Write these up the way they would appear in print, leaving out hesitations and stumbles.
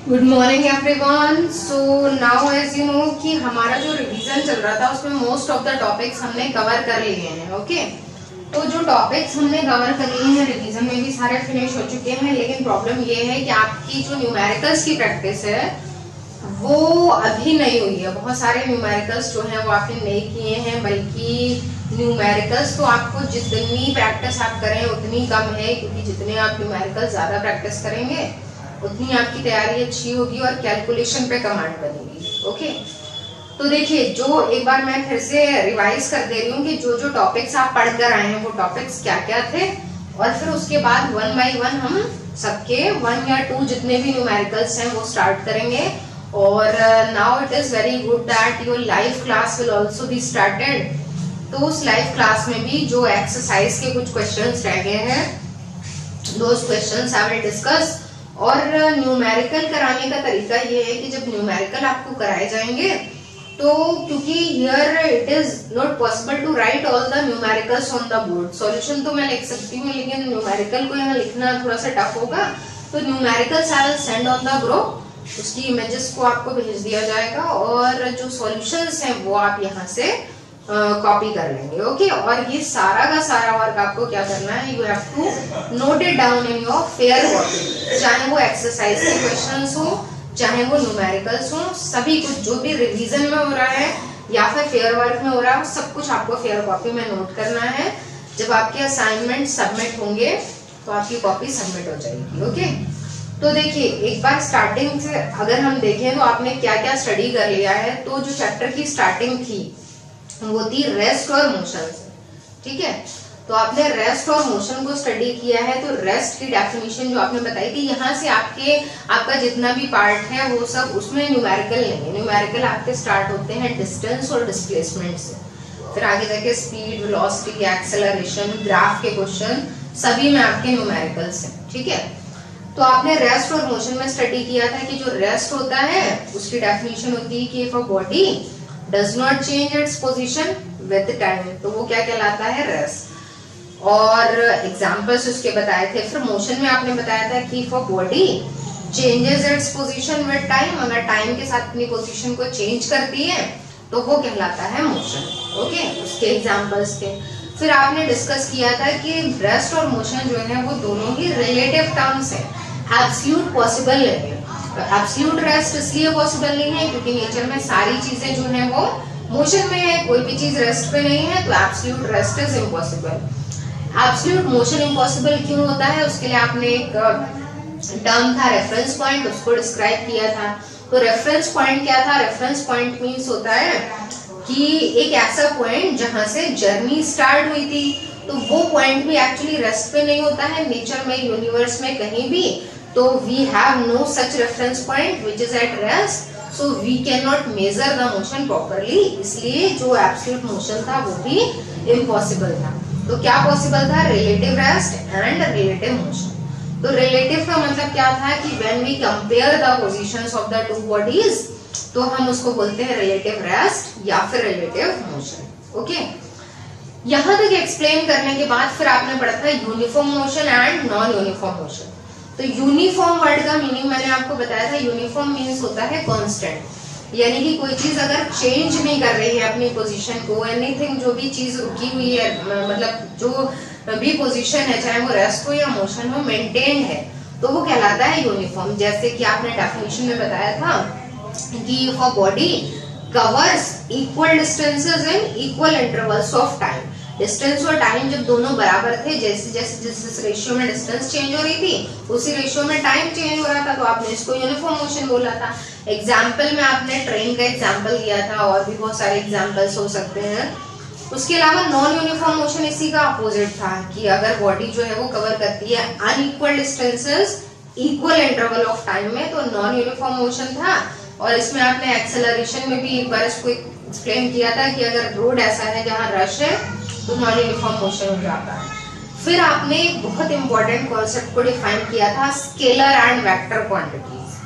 Good morning everyone. So now as you know कि हमारा जो रिवीजन चल रहा था उसमें मोस्ट ऑफ द टॉपिक्स हमने कवर कर लिए हैं। ओके, तो जो टॉपिक्स हमने कवर कर लिए हैं रिवीजन में भी सारे फिनिश हो चुके हैं, लेकिन प्रॉब्लम ये है कि आपकी जो न्यूमेरिकल्स की प्रैक्टिस है वो अभी नहीं हुई है। बहुत सारे न्यूमेरिकल्स जो हैं वो आपने नहीं किए हैं, बल्कि न्यूमेरिकल्स तो आपको जितनी प्रैक्टिस आप करें उतनी कम है, क्योंकि जितने आप न्यूमेरिकल्स ज़्यादा प्रैक्टिस करेंगे उतनी आपकी तैयारी अच्छी होगी और कैलकुलेशन पे कमांड बनेगी। ओके, तो देखिए, जो एक बार मैं फिर से रिवाइज कर दे रही हूँ कि जो जो टॉपिक्स आप पढ़कर आए हैं वो टॉपिक्स क्या क्या थे, और फिर उसके बाद वन बाय वन हम सबके 1 या 2 जितने भी न्यूमेरिकल्स हैं वो स्टार्ट करेंगे। और now it is very good that your live class will also be started. तो उस लाइव क्लास में भी जो एक्सरसाइज के कुछ क्वेश्चंस रह गए हैं, those questions I will discuss. और न्यूमेरिकल कराने का तरीका ये है कि जब न्यूमेरिकल आपको कराए जाएंगे तो क्योंकि here it is not possible to write all the numericals on the board. Solution तो मैं लिख सकती हूँ, लेकिन न्यूमेरिकल को यहाँ लिखना थोड़ा सा टफ होगा, तो numericals I will send on the group, उसकी इमेजेस को आपको भेज दिया जाएगा और जो सॉल्यूशंस हैं वो आप यहाँ से कॉपी कर लेंगे। ओके, और ये सारा का सारा वर्क आपको क्या करना है, you have to note it down in your fair copy. चाहे वो एक्सरसाइज के क्वेश्चंस हो, चाहे वो न्यूमेरिकल्स हो, सभी कुछ जो भी रिवीजन में हो रहा है या फिर फेयर वर्क में हो रहा है, सब कुछ आपको फेयर कॉपी में नोट करना है। जब आपके असाइनमेंट सबमिट होंगे तो आपकी कॉपी सबमिट हो जाएगी। ओके, तो देखिए, एक बार स्टार्टिंग से अगर हम देखें तो आपने क्या क्या स्टडी कर लिया है। तो जो चैप्टर की स्टार्टिंग थी वो थी रेस्ट और मोशन से। ठीक है, तो आपने रेस्ट और मोशन को स्टडी किया है, तो रेस्ट की डेफिनेशन जो आपने बताई थी, यहाँ से आपका जितना भी पार्ट है वो सब उसमें न्यूमेरिकल नहीं है। न्यूमेरिकल आपके स्टार्ट होते हैं डिस्टेंस और डिस्प्लेसमेंट से, फिर आगे जाके स्पीड, वेलोसिटी, एक्सेलरेशन, ग्राफ के क्वेश्चन सभी में आपके न्यूमेरिकल्स हैं। ठीक है, तो आपने रेस्ट और मोशन में स्टडी किया था कि जो रेस्ट होता है उसकी डेफिनेशन होती है कि if a body does not change its position with time, तो वो क्या कहलाता है, रेस्ट। और एग्जांपल्स उसके बताए थे। फिर मोशन में आपने बताया था कि for body changes its position with time, अगर टाइम के साथ अपनी पोजीशन को चेंज करती है तो वो कहलाता है मोशन। ओके, उसके एग्जांपल्स थे। फिर आपने डिस्कस किया था कि रेस्ट और मोशन जो है वो दोनों ही रिलेटिव टर्म्स है, एब्सोल्यूट पॉसिबल नहीं है। एब्सोल्यूट रेस्ट इसलिए पॉसिबल नहीं है क्योंकि नेचर में सारी चीजें जो हैं वो मोशन में है, कोई भी चीज रेस्ट पे नहीं है, तो absolute rest is impossible. Absolute motion impossible क्यों होता है, उसके लिए आपने एक टर्म था रेफरेंस पॉइंट, उसको डिस्क्राइब किया था। तो रेफरेंस पॉइंट क्या था, रेफरेंस पॉइंट मींस होता है कि एक ऐसा पॉइंट जहां से जर्नी स्टार्ट हुई थी, तो वो पॉइंट भी एक्चुअली रेस्ट पे नहीं होता है नेचर में, यूनिवर्स में कहीं भी। तो we have no such reference point which is at rest, so we cannot measure the motion properly, इसलिए जो absolute motion था वो भी impossible था। तो क्या possible था, relative rest and relative motion। तो relative का मतलब क्या था कि when we compare the positions of the two bodies, तो हम उसको बोलते हैं relative rest या फिर relative motion। ओके, यहाँ तक एक्सप्लेन करने के बाद फिर आपने पढ़ा था uniform motion and non uniform motion. तो यूनिफॉर्म वर्ड का मीनिंग मैंने आपको बताया था, यूनिफॉर्म मीन्स होता है कांस्टेंट, यानी कि कोई चीज अगर चेंज नहीं कर रही है अपनी पोजीशन को, एनीथिंग जो भी चीज रुकी हुई है, मतलब जो भी पोजीशन है चाहे वो रेस्ट हो या मोशन हो, मेंटेन्ड है, तो वो कहलाता है यूनिफॉर्म। जैसे कि आपने डेफिनेशन में बताया था कि if a body covers equal distances in equal intervals of time, distance और टाइम जब दोनों बराबर थे, जैसे जैसे जिस रेशियो में डिस्टेंस चेंज हो रही थी उसी रेशियो में टाइम चेंज हो रहा था, तो आपने इसको यूनिफॉर्म मोशन बोला था। एग्जाम्पल में आपने ट्रेन का एग्जाम्पल दिया था, और भी बहुत सारे एग्जाम्पल्स हो सकते हैं। उसके अलावा नॉन यूनिफॉर्म मोशन इसी का अपोजिट था कि अगर बॉडी जो है वो कवर करती है unequal distances equal interval of time में, तो नॉन यूनिफॉर्म मोशन था। और इसमें आपने एक्सेलरेशन में भी एक बार इसको एक्सप्लेन किया था कि अगर रोड ऐसा है जहाँ रश है तो नॉन यूनिफॉर्म मोशन हो जाता है। फिर आपने एक बहुत इंपॉर्टेंट कॉन्सेप्ट को डिफाइन किया था, स्केलर एंड वेक्टर क्वांटिटीज।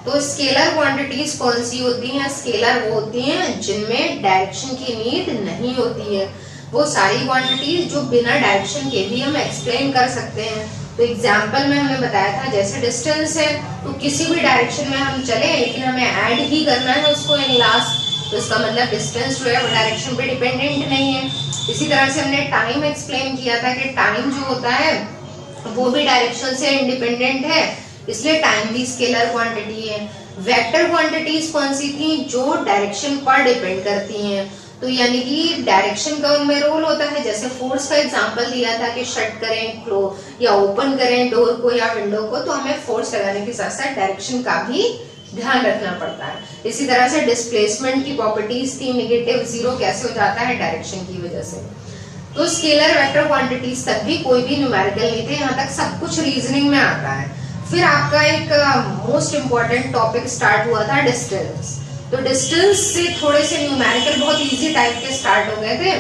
तो स्केलर क्वांटिटीज कौन सी होती हैं, स्केलर वो होती हैं जिनमें डायरेक्शन की नीड नहीं होती है। वो सारी क्वांटिटीज जो बिना डायरेक्शन के भी हम एक्सप्लेन कर सकते हैं। तो एग्जाम्पल में हमने बताया था जैसे डिस्टेंस है तो किसी भी डायरेक्शन में हम चले लेकिन हमें ऐड ही करना है उसको इन लास्ट, तो इसका मतलब डिस्टेंस जो है वो डायरेक्शन पे डिपेंडेंट नहीं है। इसी तरह से हमने टाइम एक्सप्लेन किया था कि टाइम जो होता है वो भी डायरेक्शन से इंडिपेंडेंट है, इसलिए टाइम भी स्केलर क्वांटिटी है। वेक्टर क्वांटिटीज कौन सी थी? जो डायरेक्शन पर डिपेंड करती हैं। तो यानी कि डायरेक्शन का उनमें रोल होता है। जैसे फोर्स का एग्जांपल दिया था कि शट करें क्लोज या ओपन करें डोर को या विंडो को, तो हमें फोर्स लगाने के साथ साथ डायरेक्शन का भी ध्यान रखना पड़ता है। इसी तरह से डिस्प्लेसमेंट की प्रॉपर्टीज थी, नेगेटिव जीरो कैसे हो जाता है डायरेक्शन की वजह से। तो स्केलर वेक्टर क्वांटिटीज तक भी कोई भी न्यूमेरिकल नहीं थे, यहाँ तक सब कुछ रीजनिंग में आता है। फिर आपका एक मोस्ट इम्पोर्टेंट टॉपिक स्टार्ट हुआ था डिस्टेंस। तो डिस्टेंस से थोड़े से न्यूमेरिकल बहुत इजी टाइप के स्टार्ट हो गए थे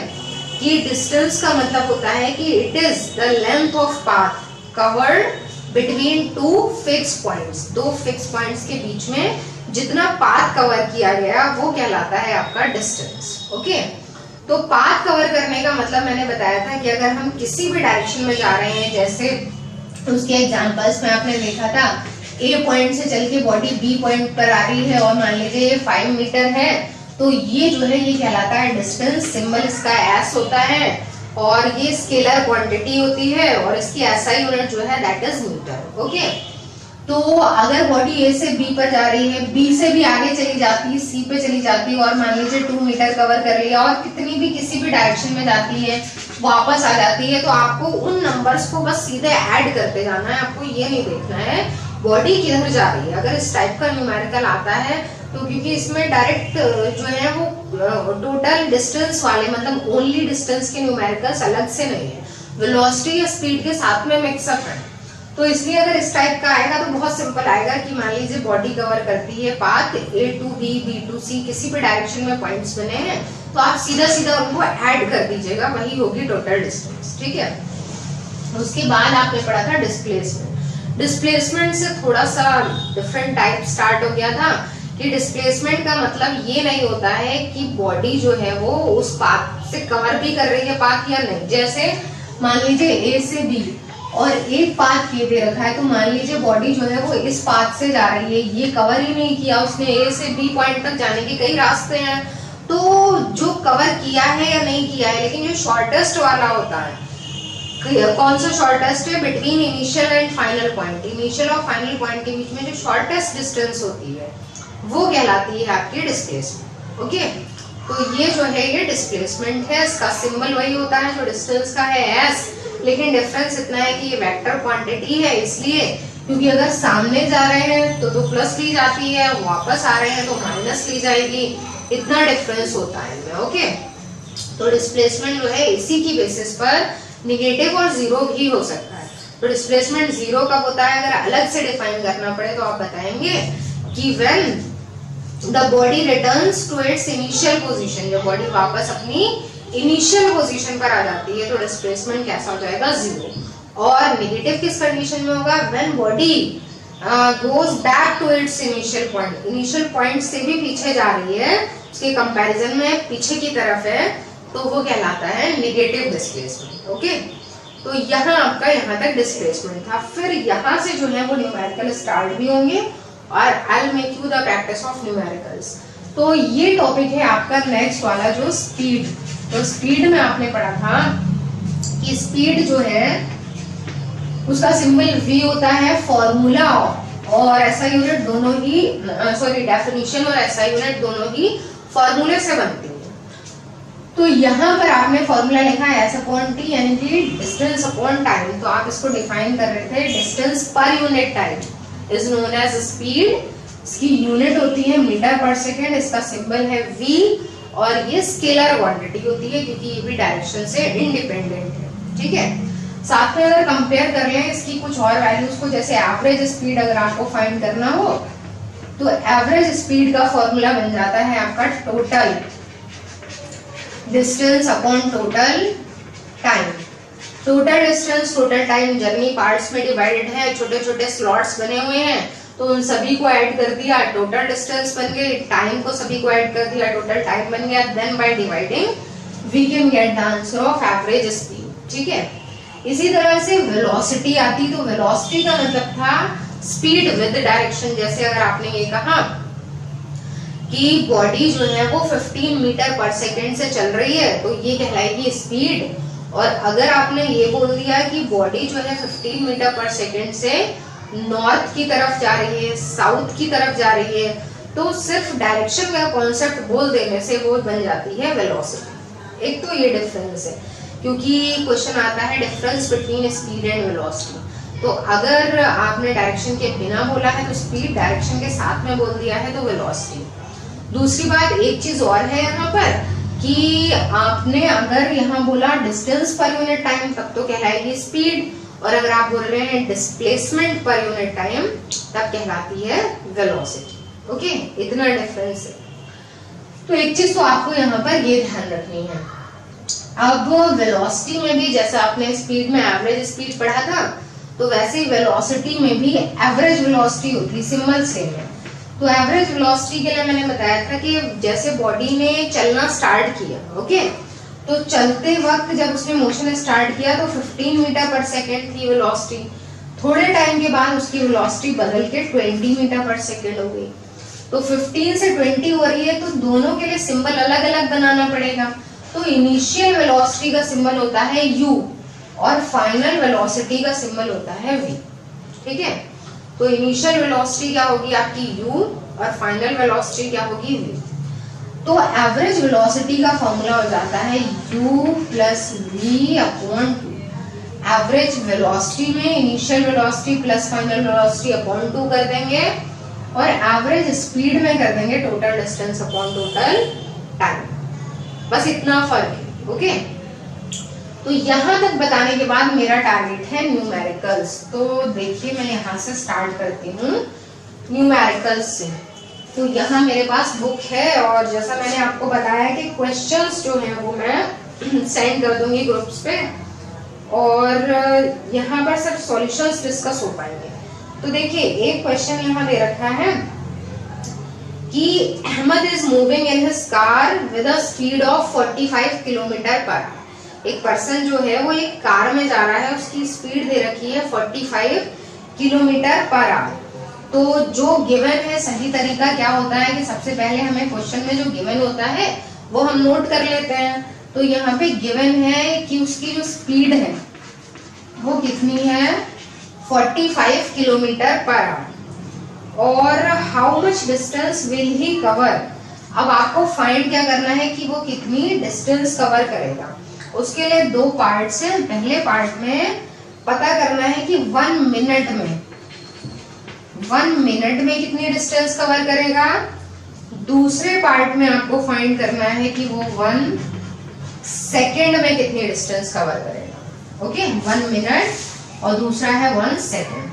कि डिस्टेंस का मतलब होता है कि it is the length of path covered between two fix points. दो फिक्स पॉइंट्स के बीच में जितना पाथ कवर किया गया वो कहलाता है आपका डिस्टेंस। ओके, तो पाथ कवर करने का मतलब मैंने बताया था कि अगर हम किसी भी डायरेक्शन में जा रहे हैं, जैसे उसके एग्जांपल्स में आपने देखा था ए पॉइंट से चल के बॉडी बी पॉइंट पर आ रही है और मान लीजिए ये 5 मीटर है, तो ये जो है ये कहलाता है डिस्टेंस। सिंबल इसका एस होता है और ये स्केलर क्वांटिटी होती है और इसकी एसआई यूनिट जो है दैट इज मीटर। ओके, तो अगर बॉडी ए से बी पर जा रही है, बी से भी आगे चली जाती है, सी पे चली जाती है और मान लीजिए 2 मीटर कवर कर लिया और कितनी भी किसी भी डायरेक्शन में जाती है वापस आ जाती है, तो आपको उन नंबर्स को बस सीधे ऐड करते जाना है। आपको ये नहीं देखना है बॉडी किधर जा रही है। अगर इस टाइप का न्यूमेरिकल आता है तो क्योंकि इसमें डायरेक्ट जो है वो टोटल डिस्टेंस वाले मतलब ओनली डिस्टेंस के न्यूमेरिकल्स अलग से नहीं है, वेलोसिटी या स्पीड के साथ में मिक्सअप है। तो इसलिए अगर इस टाइप का आएगा तो बहुत सिंपल आएगा कि मान लीजिए बॉडी कवर करती है path A to B, B to C, किसी भी डायरेक्शन में पॉइंट्स बने हैं तो आप सीधा सीधा उनको ऐड कर दीजिएगा, वही होगी टोटल डिस्टेंस। ठीक है, उसके बाद आपने पढ़ा था डिस्प्लेसमेंट। डिस्प्लेसमेंट से थोड़ा सा डिफरेंट टाइप स्टार्ट हो गया था कि डिस्प्लेसमेंट का मतलब ये नहीं होता है कि बॉडी जो है वो उस पाथ से कवर भी कर रही है पाथ या नहीं। जैसे मान लीजिए ए से बी और एक पाथ ये दे रखा है, तो मान लीजिए बॉडी जो है वो इस पाथ से जा रही है, ये कवर ही नहीं किया उसने, ए से बी पॉइंट तक जाने के कई रास्ते हैं, तो जो कवर किया है या नहीं किया है, लेकिन जो शॉर्टेस्ट वाला होता है, कौन सा शॉर्टेस्ट है? Between initial and final point, initial और फाइनल पॉइंट के बीच में जो शॉर्टेस्ट डिस्टेंस होती है वो कहलाती है आपकी डिस्प्लेसमेंट। ओके, तो ये जो है ये डिस्प्लेसमेंट है, इसका सिंबल वही होता है जो डिस्टेंस का है एस, लेकिन डिफरेंस इतना है कि ये वेक्टर क्वांटिटी है, इसलिए क्योंकि अगर सामने जा रहे हैं तो प्लस ली जाती है, वापस आ रहे हैं तो माइनस ली जाएगी, इतना डिफरेंस होता है इनमें। ओके, तो डिस्प्लेसमेंट जो है इसी की बेसिस पर निगेटिव और जीरो भी हो सकता है। तो डिस्प्लेसमेंट जीरो कब होता है? अगर अलग से डिफाइन करना पड़े तो आप बताएंगे कि when the body returns to its initial position, जब बॉडी वापस अपनी इनिशियल पोजीशन पर आ जाती है तो डिस्प्लेसमेंट कैसा हो जाएगा? जीरो। और नेगेटिव किस कंडीशन में होगा? When body goes back to its initial point, initial point से भी पीछे जा रही है, उसके कंपैरिजन में पीछे की तरफ है, तो वो कहलाता है नेगेटिव डिस्प्लेसमेंट। ओके, तो यहाँ आपका यहाँ तक डिस्प्लेसमेंट था। फिर यहाँ से जो है वो न्यूमेरिकल स्टार्ट भी होंगे और I will make you the practice of numericals. तो ये टॉपिक है आपका नेक्स्ट वाला जो स्पीड। तो स्पीड में आपने पढ़ा था कि स्पीड जो है उसका सिंबल v होता है, फॉर्मूला और एसआई यूनिट दोनों ही डेफिनेशन और एसआई यूनिट दोनों ही फॉर्मूले से बनती है। तो यहाँ पर आपने फॉर्मूला लिखा है एस अपॉन टी यानी कि डिस्टेंस अपॉन टाइम। तो आप इसको डिफाइन कर रहे थे, डिस्टेंस पर unit time is known as speed, इसकी यूनिट होती है मीटर पर सेकेंड, इसका सिंबल है v और ये स्केलर क्वांटिटी होती है क्योंकि ये भी डायरेक्शन से इंडिपेंडेंट है। ठीक है, साथ में अगर कंपेयर कर लें इसकी कुछ और वैल्यूज को, जैसे एवरेज स्पीड अगर आपको फाइंड करना हो तो एवरेज स्पीड का फॉर्मूला बन जाता है आपका total distance upon total time. Total distance total time journey parts में डिवाइडेड है, छोटे छोटे स्लॉट्स बने हुए हैं तो उन सभी को ऐड कर दिया, टोटल डिस्टेंस बन गई, टाइम को सभी को ऐड कर दिया, टोटल टाइम बन गया। Then by dividing we can get the answer of average speed. ठीक है, इसी तरह से वेलोसिटी आती, तो वेलोसिटी का मतलब था स्पीड विद डायरेक्शन। जैसे अगर आपने ये कहा कि बॉडी जो है वो 15 मीटर पर सेकेंड से चल रही है, तो ये कहलाएगी स्पीड। और अगर आपने ये बोल दिया कि बॉडी जो है 15 मीटर पर सेकेंड से नॉर्थ की तरफ जा रही है, साउथ की तरफ जा रही है, तो सिर्फ डायरेक्शन का कॉन्सेप्ट बोल देने से वो बन जाती है वेलोसिटी। एक तो ये डिफरेंस है, क्योंकि क्वेश्चन आता है difference between speed and velocity. तो अगर आपने डायरेक्शन के बिना बोला है तो स्पीड, डायरेक्शन के साथ में बोल दिया है तो वेलोसिटी। दूसरी बात, एक चीज और है यहाँ पर कि आपने अगर यहाँ बोला डिस्टेंस पर यूनिट टाइम, तब तो कहलाएगी स्पीड, और अगर आप बोल रहे हैं डिस्प्लेसमेंट पर यूनिट टाइम, तब कहलाती है वेलोसिटी। ओके, इतना डिफरेंस है। तो एक चीज तो आपको यहाँ पर ये ध्यान रखनी है। अब वेलोसिटी में भी जैसा आपने स्पीड में एवरेज स्पीड पढ़ा था, तो वैसे ही वेलोसिटी में भी एवरेज वेलोसिटी होती, सिंबल सेम है। तो एवरेज वेलोसिटी के लिए मैंने बताया था कि जैसे बॉडी ने चलना स्टार्ट किया, ओके, तो चलते वक्त जब उसने मोशन स्टार्ट किया तो 15 मीटर पर सेकेंड थी वेलोसिटी। थोड़े टाइम के बाद उसकी वेलोसिटी बदल के 20 मीटर पर सेकेंड हो गई। तो 15 से 20 हो रही है, तो दोनों के लिए सिंबल अलग अलग बनाना पड़ेगा। तो इनिशियल वेलोसिटी का सिंबल होता है u और फाइनल वेलोसिटी का सिंबल होता है v। ठीक है, तो इनिशियल वेलोसिटी क्या होगी आपकी u और फाइनल वेलोसिटी क्या होगी v। तो एवरेज वेलोसिटी का फॉर्मूला हो जाता है u plus v upon 2। Average velocity में initial velocity plus final velocity upon 2 कर देंगे, और एवरेज स्पीड में कर देंगे total distance upon total time. बस इतना फर्क है। ओके, तो यहां तक बताने के बाद मेरा टारगेट है न्यूमेरिकल्स। तो देखिए मैं यहां से स्टार्ट करती हूँ न्यूमेरिकल्स से। तो यहाँ मेरे पास बुक है, और जैसा मैंने आपको बताया कि क्वेश्चंस जो हैं वो मैं सेंड कर दूंगी ग्रुप्स पे, और यहाँ पर सिर्फ सॉल्यूशंस डिस्कस हो पाएंगे। तो देखिए एक क्वेश्चन यहाँ दे रखा है कि Ahmed is moving in his car with a speed of 45 kilometre पर। एक पर्सन जो है वो एक कार में जा रहा है, उसकी स्पीड दे रखी है 45 किलोमीटर पर आवर। तो जो गिवन है, सही तरीका क्या होता है कि सबसे पहले हमें क्वेश्चन में जो गिवन होता है वो हम नोट कर लेते हैं। तो यहाँ पे गिवन है कि उसकी जो स्पीड है वो कितनी है, 45 किलोमीटर पर आवर, और how much distance will he cover. अब आपको फाइंड क्या करना है कि वो कितनी डिस्टेंस कवर करेगा। उसके लिए दो पार्ट्स हैं। पहले पार्ट में पता करना है कि 1 मिनट में कितनी डिस्टेंस कवर करेगा। दूसरे पार्ट में आपको फाइंड करना है कि वो 1 सेकेंड में कितनी डिस्टेंस कवर करेगा। ओके, 1 मिनट और दूसरा है 1 सेकेंड।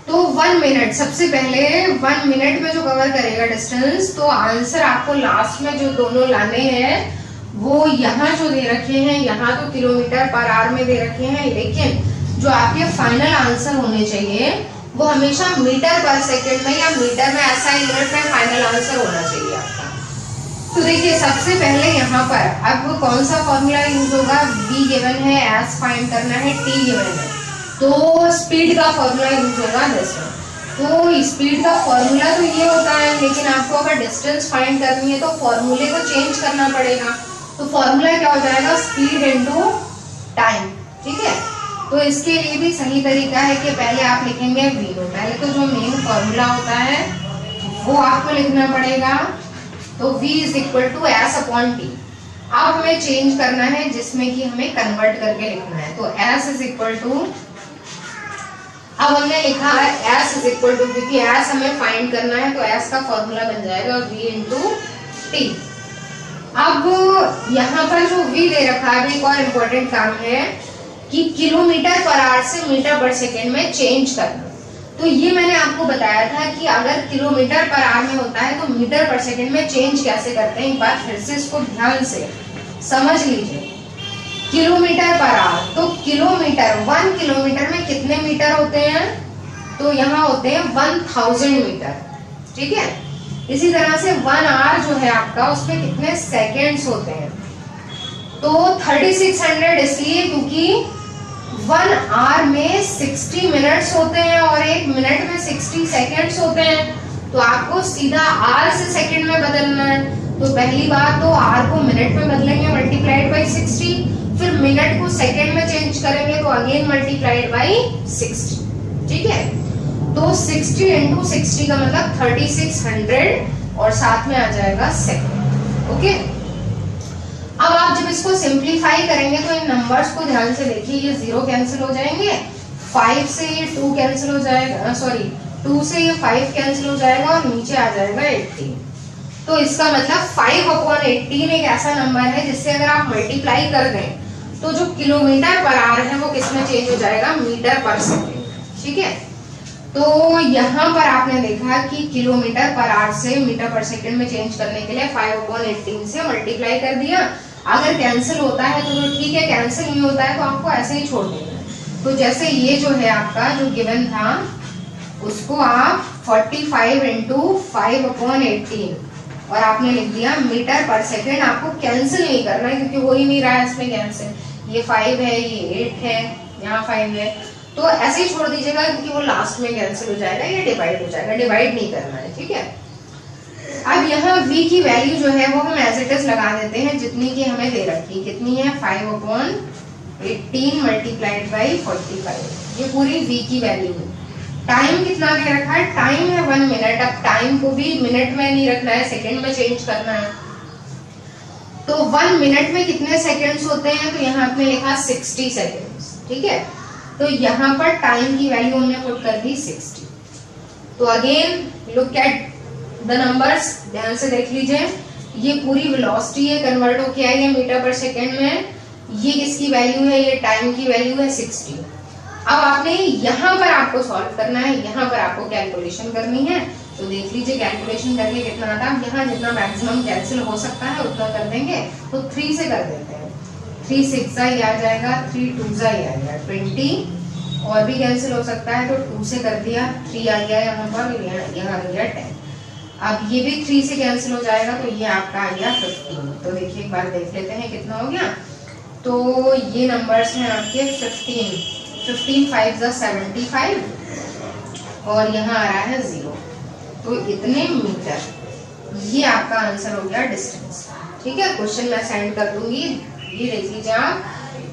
तो 1 मिनट, सबसे पहले 1 मिनट में जो कवर करेगा डिस्टेंस, तो आंसर आपको लास्ट में जो दोनों लाने हैं वो यहाँ जो दे रखे हैं, यहाँ तो किलोमीटर पर आवर में दे रखे हैं, लेकिन जो आपके फाइनल आंसर होने चाहिए वो हमेशा मीटर पर सेकेंड में या मीटर में, ऐसा यूनिट में फाइनल आंसर होना चाहिए आपका। तो देखिए सबसे पहले यहाँ पर अब कौन सा फॉर्मूला यूज होगा, v गिवन है, s फाइंड करना है, t गिवन है, तो स्पीड का फॉर्मूला यूज होगा डिस्टेंस। तो स्पीड का फॉर्मूला तो ये होता है, लेकिन आपको अगर डिस्टेंस फाइंड करनी है तो फॉर्मूले को चेंज करना पड़ेगा। तो फॉर्मूला क्या हो जाएगा, स्पीड इनटू टाइम। ठीक है, तो इसके लिए भी सही तरीका है कि पहले आप लिखेंगे v। पहले तो जो मेन फॉर्मूला होता है वो आपको लिखना पड़ेगा। तो v is equal to s upon T. अब हमें चेंज करना है जिसमें कि हमें कन्वर्ट करके लिखना है। तो s इज इक्वल टू, अब हमने लिखा है s इज इक्वल टू, क्योंकि s हमें फाइंड करना है तो s का फॉर्मूला बन जाएगा v इंटू टी। अब यहाँ पर जो v दे रखा है, एक और इम्पोर्टेंट काम है कि किलोमीटर पर आवर से मीटर पर सेकेंड में चेंज करना। तो ये मैंने आपको बताया था कि अगर किलोमीटर पर आवर में होता है तो मीटर पर सेकेंड में चेंज कैसे करते हैं। एक बार फिर से इसको ध्यान से समझ लीजिए। किलोमीटर पर आवर, तो किलोमीटर, 1 किलोमीटर में कितने मीटर होते हैं, तो यहाँ होते हैं 1000 मीटर। ठीक है, इसी तरह से 1 आवर जो है आपका, उसमें कितने सेकेंड्स होते हैं, तो 3600 इसलिए क्योंकि 1 आवर में 60 मिनट्स होते हैं और 1 मिनट में 60 सेकेंड्स होते हैं, तो आपको सीधा आर से सेकंड में बदलना है। तो पहली बात तो आर को मिनट में बदलेंगे मल्टीप्लाइड बाई 60, फिर मिनट को सेकंड में चेंज करेंगे तो अगेन मल्टीप्लाइड बाई 60, ठीक है। तो 60 इंटू 60 का मतलब 3600 और साथ में आ जाएगा सेकंड, ओके। अब आप जब इसको सिंप्लीफाई करेंगे तो इन नंबर्स को ध्यान से देखिए, ये 0 कैंसिल हो जाएंगे, 5 से ये 2 कैंसिल हो जाएगा, सॉरी 2 से ये 5 कैंसिल हो जाएगा और नीचे आ जाएगा 18। तो इसका मतलब 5/18 एक ऐसा नंबर है जिससे अगर आप मल्टीप्लाई कर दें तो जो किलोमीटर पर आवर है वो किसमें चेंज हो जाएगा, मीटर पर सेकेंड, ठीक है। तो यहाँ पर आपने देखा कि किलोमीटर पर आवर से मीटर पर सेकेंड में चेंज करने के लिए 5/18 से मल्टीप्लाई कर दिया। अगर कैंसिल होता है तो ठीक है, कैंसिल नहीं होता है तो आपको ऐसे ही छोड़ देना है। तो जैसे ये जो है आपका जो गिवन था उसको आप 45 इंटू 5/18 और आपने लिख दिया मीटर पर सेकेंड। आपको कैंसिल नहीं करना है क्योंकि हो ही नहीं रहा है इसमें कैंसिल, ये 5 है, ये 8 है, यहाँ 5 है, तो ऐसे ही छोड़ दीजिएगा क्योंकि वो लास्ट में कैंसिल हो जाएगा, ये डिवाइड हो जाएगा, डिवाइड नहीं करना है, ठीक है। अब यहाँ v की वैल्यू जो है वो हम एज इट इज लगा देते हैं जितनी की हमें दे रखी, कितनी है 5/18 मल्टीप्लाइड बाई 45, ये पूरी v की वैल्यू है। टाइम कितना दे रखा है, टाइम है 1 मिनट। अब टाइम को भी मिनट में नहीं रखना है, सेकंड में चेंज करना है। तो 1 मिनट में कितने सेकंड्स होते हैं, तो यहाँ आपने लिखा 60 सेकंड्स, ठीक है। तो यहाँ पर टाइम की वैल्यू हमने पुट कर दी 60। तो again look at the numbers, ध्यान से देख लीजिए, ये पूरी वेलोसिटी है, कन्वर्ट होके आई है मीटर पर सेकंड में। ये किसकी वैल्यू है, ये टाइम की वैल्यू है 60। अब आपने यहाँ पर आपको सॉल्व करना है, यहाँ पर आपको कैलकुलेशन करनी है। तो देख लीजिए कैलकुलेशन करके कितना आता है। यहाँ जितना मैक्सिमम कैंसिल हो सकता है उतना कर देंगे, तो 3 से कर देते हैं। 3 6 ये आ जाएगा, 3 2 ये आ गया 20, और भी कैंसिल हो सकता है तो 2 से कर दिया, 3 आ गया यहाँ पर, यहाँ आ गया 10। अब ये भी 3 से कैंसिल हो जाएगा तो ये आपका आ गया 15। तो देखिए एक बार देख लेते हैं कितना हो गया। तो ये नंबर्स हैं आपके 15 5 75 और यहाँ आ रहा है 0, तो इतने मीटर, ये आपका आंसर हो गया डिस्टेंस, ठीक है। क्वेश्चन मैं सेंड कर दूंगी, ये देख लीजिए आप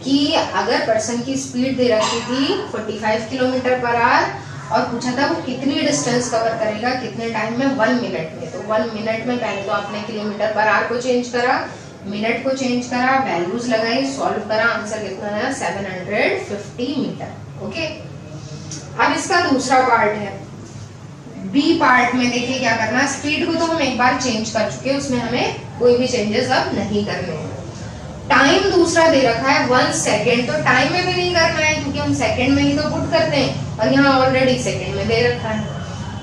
कि अगर पर्सन की स्पीड दे रखी थी 45 किलोमीटर पर आवर और पूछा था वो कितनी डिस्टेंस कवर करेगा कितने टाइम में, 1 मिनट में। तो 1 मिनट में पहले तो आपने किलोमीटर पर आवर को चेंज करा, मिनट को चेंज करा, वैल्यूज लगाई, सॉल्व करा, आंसर कितना आया 750 मीटर, ओके। अब इसका दूसरा पार्ट है, बी पार्ट में देखिए क्या करना है। स्पीड को तो हम एक बार चेंज कर चुके हैं, उसमें हमें कोई भी चेंजेस अब नहीं करने हैं। टाइम दूसरा दे रखा है 1 सेकेंड, तो टाइम में भी नहीं करना है क्योंकि हम सेकेंड में ही तो पुट करते हैं और यहाँ ऑलरेडी सेकेंड में दे रखा है।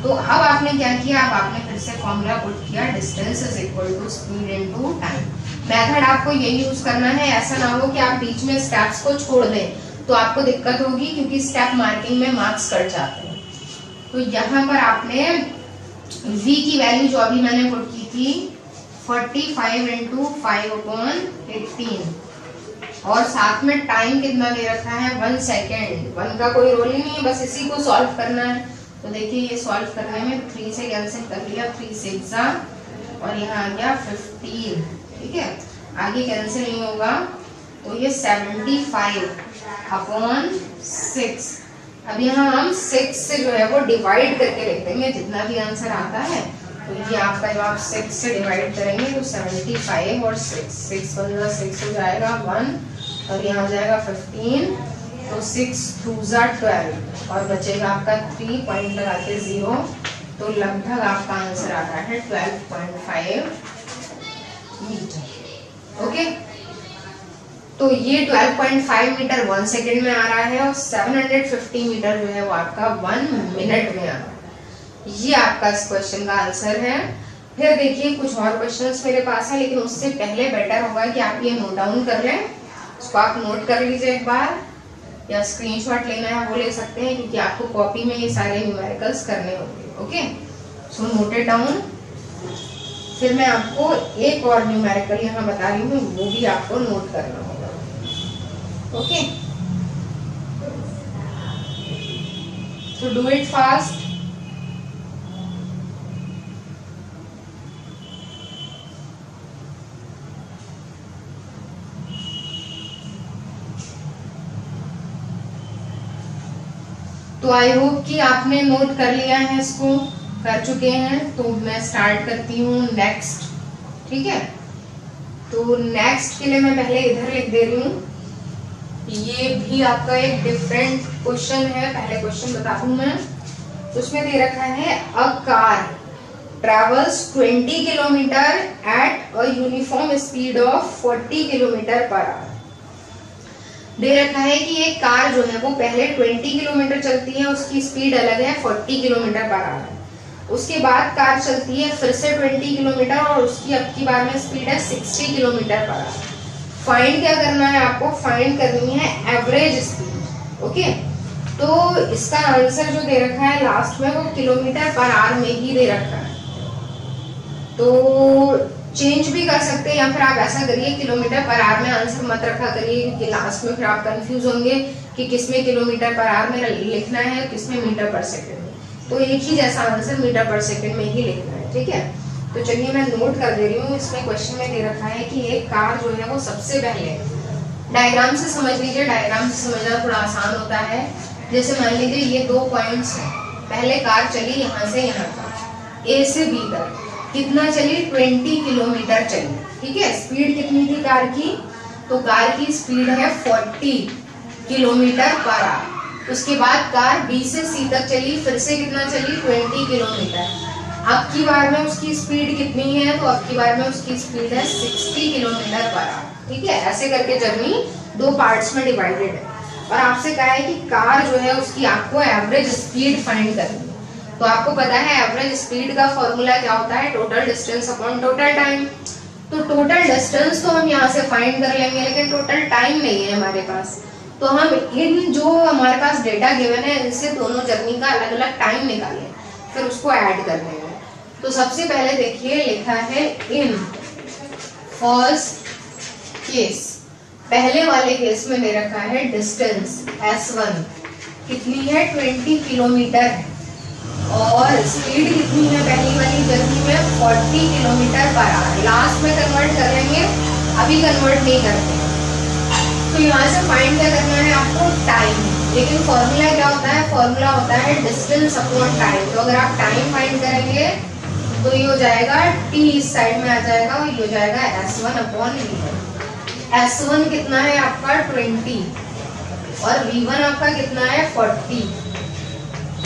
तो अब आपने क्या किया, अब आपने फिर से फॉर्मूला पुट किया, distance is equal to speed into time. Method आपको यही यूज करना है, ऐसा ना हो कि आप बीच में स्टेप्स को छोड़ दें तो आपको दिक्कत होगी क्योंकि स्टेप मार्किंग में मार्क्स कट जाते हैं। तो यहाँ पर आपने v की वैल्यू जो अभी मैंने पुट की थी 45 इंटू 5/18 और साथ में टाइम कितना दे रखा है 1 सेकेंड। 1 का कोई रोल ही नहीं है, बस इसी को सॉल्व करना है। तो देखिए ये सॉल्व करने में 3 से कैंसिल कर लिया, 3 6 और यहाँ आ गया 15, ठीक है। आगे कैंसिल नहीं होगा तो ये 75/6। अब यहाँ हम 6 से जो है वो डिवाइड करके लिख देंगे, जितना भी आंसर आता है। तो ये आपका जब आप 6 से डिवाइड करेंगे तो 75 और 6 15 6 हो जाएगा 1 और यहाँ हो जाएगा 15, तो 6 2 12 और बचेगा आपका 3 पॉइंट लगा के 0, तो लगभग आपका आंसर आ रहा है 12.5 मीटर, ओके। तो ये 12.5 मीटर 1 सेकेंड में आ रहा है और 750 मीटर जो है वो आपका 1 मिनट में आ रहा है। ये आपका इस क्वेश्चन का आंसर है। फिर देखिए कुछ और क्वेश्चंस मेरे पास है, लेकिन उससे पहले बेटर होगा कि आप ये नोट डाउन कर लें। इसको आप नोट कर लीजिए एक बार, या स्क्रीनशॉट लेना है वो ले सकते हैं क्योंकि आपको कॉपी में ये सारे न्यूमेरिकल्स करने होंगे, okay. So note it down. फिर मैं आपको एक और न्यूमेरिकल यहाँ बता रही हूँ, वो भी आपको नोट करना। Okay, so do it fast. तो आई होप कि आपने नोट कर लिया है, इसको कर चुके हैं। तो मैं स्टार्ट करती हूँ नेक्स्ट, ठीक है। तो नेक्स्ट के लिए मैं पहले इधर लिख दे रही हूँ, ये भी आपका एक डिफरेंट क्वेश्चन है। पहले क्वेश्चन बता दूं मैं, उसमें दे रखा है a car travels 20 kilometre at a uniform speed of 40 kilometre per hour. दे रखा है कि एक कार जो है वो पहले 20 किलोमीटर चलती है, उसकी स्पीड अलग है 40 किलोमीटर पर आवर। उसके बाद कार चलती है फिर से 20 किलोमीटर और उसकी अब की बार में स्पीड है 60 किलोमीटर पर आवर। फाइंड क्या करना है आपको, फाइंड करनी है एवरेज स्पीड। ओके, तो इसका आंसर जो दे रखा है लास्ट में वो किलोमीटर पर आवर में ही दे रखा है। तो चेंज भी कर सकते हैं या फिर आप ऐसा करिए किलोमीटर पर आवर में आंसर मत रखा करिए, क्योंकि लास्ट में फिर आप कंफ्यूज होंगे कि किसमें किलोमीटर पर आवर में लिखना है और किसमें मीटर पर सेकंड में। तो एक ही जैसा आंसर मीटर पर सेकंड में ही लिखना है, ठीक है। तो चलिए मैं नोट कर दे रही हूँ। इसमें क्वेश्चन में दे रखा है कि एक कार जो है वो सबसे पहले, डायग्राम से समझ लीजिए, डायग्राम से समझना थोड़ा आसान होता है। जैसे मान लीजिए ये 2 पॉइंट्स हैं, पहले कार चली यहाँ से यहाँ तक, ए से बी तक, कितना चली 20 किलोमीटर चली, ठीक है। स्पीड कितनी थी कार की, तो कार की स्पीड है 40 किलोमीटर पर आवर। उसके बाद कार बी से सी तक चली, फिर से कितना चली 20 किलोमीटर। अब की बार में उसकी स्पीड कितनी है, तो अब की बार में उसकी स्पीड है 60 किलोमीटर पर आवर, ठीक है। ऐसे करके जर्नी 2 पार्ट्स में डिवाइडेड है और आपसे कहा है कि कार जो है उसकी आपको एवरेज स्पीड फाइंड करनी है। तो आपको पता है एवरेज स्पीड का फॉर्मूला क्या होता है, total distance upon total time. तो टोटल डिस्टेंस तो हम यहाँ से फाइंड कर लेंगे, लेकिन टोटल टाइम नहीं है हमारे पास। तो हम इन जो हमारे पास डेटा गिवन है इनसे दोनों जर्नी का अलग अलग टाइम निकालें, फिर उसको ऐड कर लेंगे। तो सबसे पहले देखिए लिखा है इन फर्स्ट केस, पहले वाले केस में दे रखा है डिस्टेंस S1 कितनी है 20 किलोमीटर है और स्पीड कितनी है पहली वाली जर्नी में 40 किलोमीटर पर आवर। लास्ट में कन्वर्ट कर लेंगे, अभी कन्वर्ट नहीं करते। तो यहाँ से फाइंड क्या करना है आपको, टाइम। लेकिन फॉर्मूला क्या होता है, फॉर्मूला होता है डिस्टेंस अपॉन टाइम। तो अगर आप टाइम फाइंड करेंगे तो ये हो जाएगा t इस साइड में आ जाएगा और ये हो जाएगा S1 अपॉन V1। S1 कितना है आपका 20 और V1 आपका कितना है 40।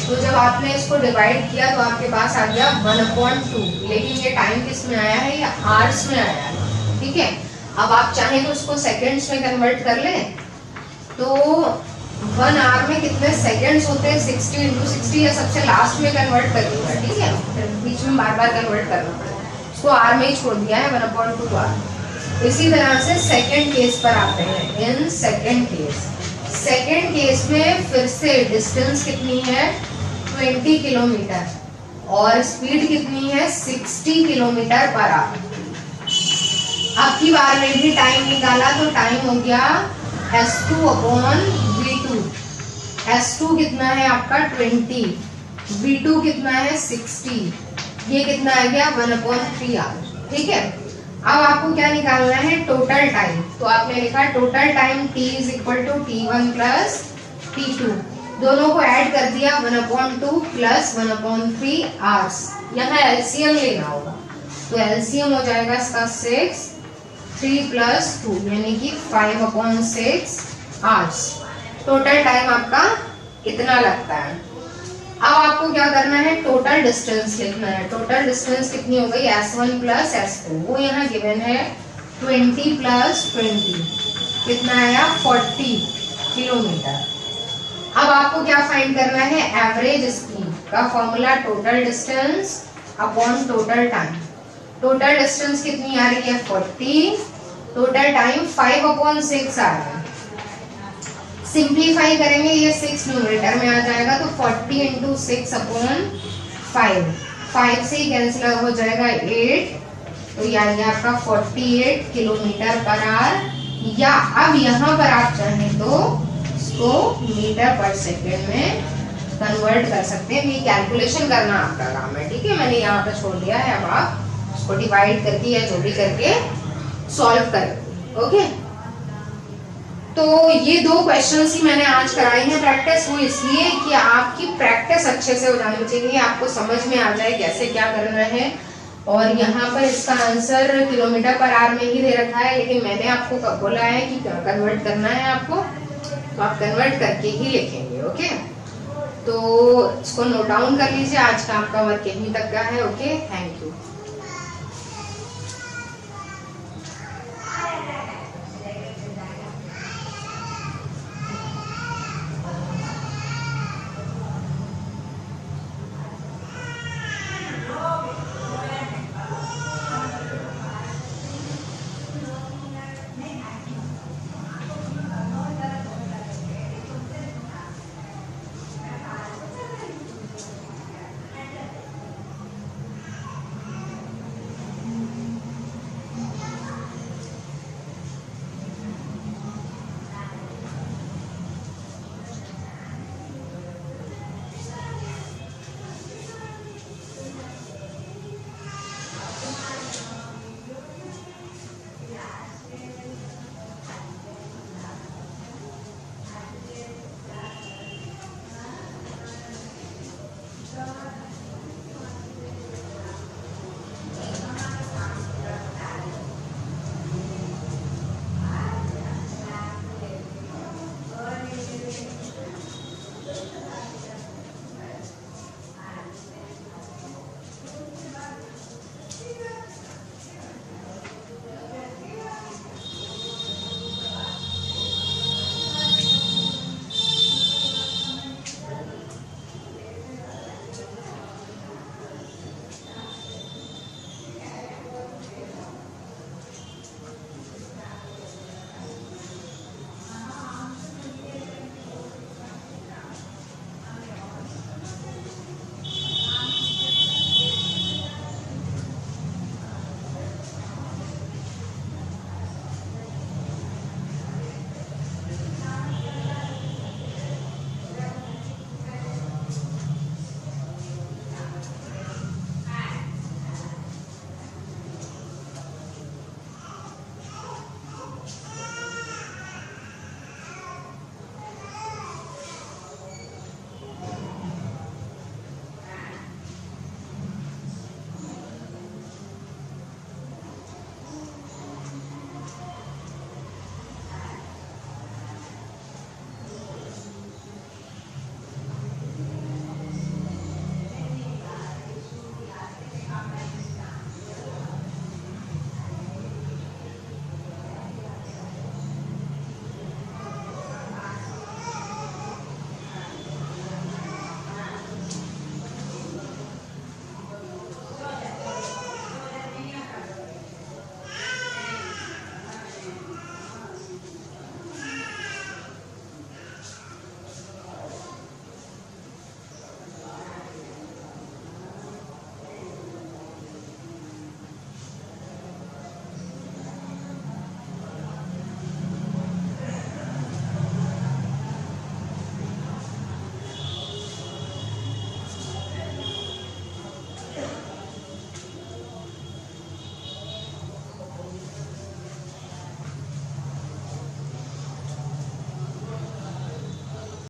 तो जब आपने इसको डिवाइड किया तो आपके पास आ गया 1/2, लेकिन ये टाइम किस में आया है, ये आवर्स में आया है, ठीक है। अब आप चाहें तो उसको सेकंड्स में कन्वर्ट कर लें। तो 1 आवर में कितने सेकंड्स होते हैं, 60 × 60 या सबसे लास्ट में कन्वर्ट करिएगा, ठीक है। फिर बीच में बार बार कन्वर्ट करना पड़ेगा, उसको आवर में ही छोड़ दिया है 1/2 आवर। इसी तरह से सेकंड केस पर आते हैं। इन सेकंड केस में फिर से डिस्टेंस कितनी है 20 किलोमीटर और स्पीड कितनी है 60 किलोमीटर पर आवर। अब की बार में भी टाइम निकाला तो टाइम हो गया S2 अपॉन V2। S2 कितना है आपका 20, V2 कितना है 60, ये कितना आ गया 1/3 आवर, ठीक है। अब आपको क्या निकालना है, टोटल टाइम। तो आपने लिखा total time T = T1 + T2, दोनों को ऐड कर दिया 1/2 + 1/3 आवर्स। यहाँ एलसीएम लेना होगा, तो एलसीएम हो जाएगा इसका 6, 3 + 2 यानी कि 5/6 आवर्स। टोटल टाइम आपका इतना लगता है। अब आपको क्या करना है, टोटल डिस्टेंस लिखना है। टोटल डिस्टेंस कितनी हो गई S1 + S2, वो यहाँ गिवन है 20 + 20 कितना आया 40 किलोमीटर। अब आपको क्या फाइंड करना है, एवरेज स्पीड का formula total distance upon total time. Total distance कितनी आ रही है 40, टोटल टाइम 5/6 आ रहा है। सिंप्लीफाई करेंगे ये 6 न्यूमरेटर में आ जाएगा, तो 40 × 6/5, 5 से ही कैंसिल हो जाएगा 8, तो यानी आपका 48 किलोमीटर पर आवर या अब यहाँ पर आप चाहें तो इसको मीटर पर सेकेंड में कन्वर्ट कर सकते हैं। ये कैलकुलेशन करना आपका काम है, ठीक है। मैंने यहाँ पर छोड़ दिया है, अब आप उसको डिवाइड करके या जो भी करके सॉल्व करें। ओके, तो ये 2 क्वेश्चंस ही मैंने आज कराई हैं प्रैक्टिस, वो इसलिए कि आपकी प्रैक्टिस अच्छे से हो जानी चाहिए, आपको समझ में आ जाए कैसे क्या करना है। और यहाँ पर इसका आंसर किलोमीटर पर आवर में ही दे रखा है, लेकिन मैंने आपको कब बोला है कि कन्वर्ट करना है आपको, तो आप कन्वर्ट करके ही लिखेंगे। ओके, तो इसको नोट डाउन कर लीजिए। आज का आपका वर्क यहीं तक का है। Okay, thank you.